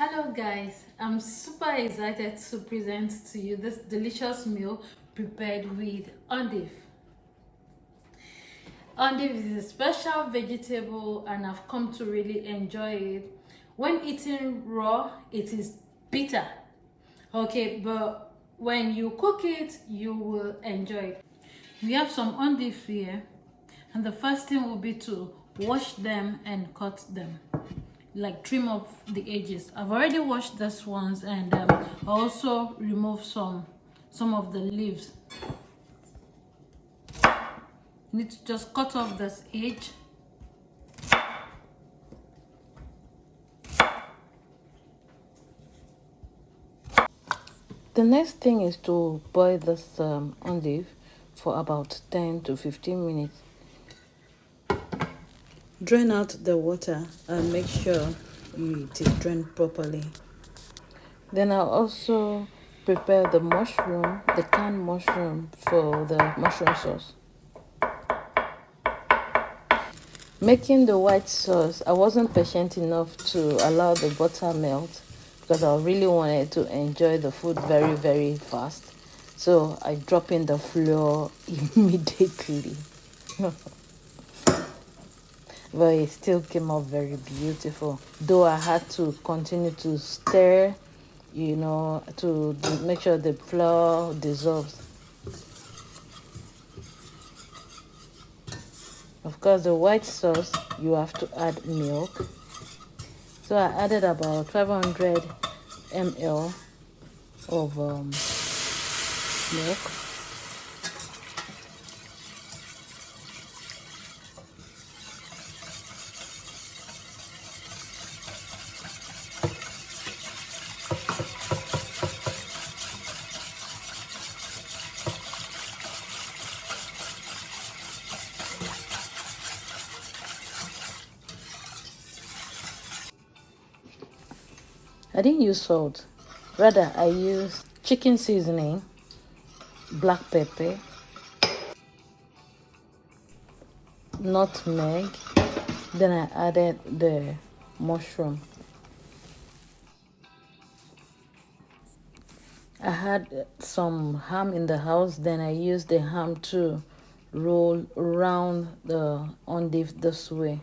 Hello guys, I'm super excited to present to you this delicious meal prepared with endive. Endive is a special vegetable and I've come to really enjoy it. When eaten raw, it is bitter. Okay, but when you cook it, you will enjoy it. We have some endive here, and the first thing will be to wash them and cut them, like trim off the edges. I've already washed this ones, and also remove some of the leaves. You need to just cut off this edge. The next thing is to boil this endive for about 10 to 15 minutes. Drain out the water and make sure it is drained properly. Then I'll also prepare the mushroom, the canned mushroom, for the mushroom sauce. Making the white sauce, I wasn't patient enough to allow the butter melt because I really wanted to enjoy the food very, very fast. So I drop in the flour immediately. But it still came out very beautiful. Though I had to continue to stir, to make sure the flour dissolves. Of course, the white sauce, you have to add milk. So I added about 500 ml of milk. I didn't use salt. Rather, I used chicken seasoning, black pepper, nutmeg. Then I added the mushroom. I had some ham in the house. Then I used the ham to roll around the endive this way.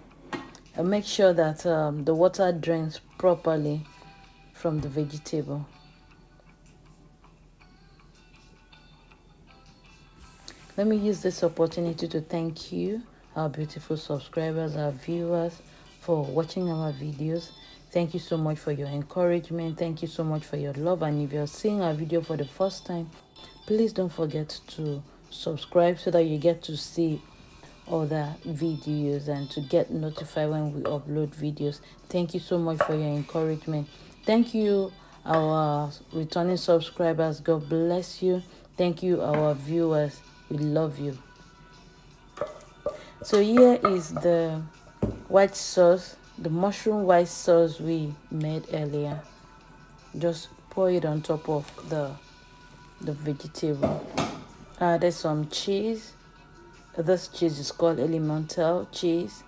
I make sure that the water drains properly from the vegetable. Let me use this opportunity to thank you, our beautiful subscribers, our viewers, for watching our videos. Thank you so much for your encouragement. Thank you so much for your love. And if you're seeing our video for the first time, please don't forget to subscribe so that you get to see other videos and to get notified when we upload videos. Thank you so much for your encouragement. Thank you, our returning subscribers. God bless you. Thank you, our viewers. We love you. So here is the white sauce, the mushroom white sauce we made earlier. Just pour it on top of the vegetable. Added some cheese. This cheese is called elemental cheese.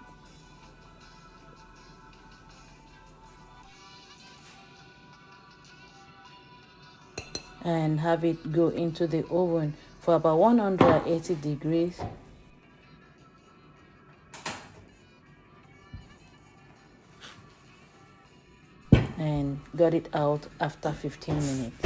And have it go into the oven for about 180 degrees. And got it out after 15 minutes.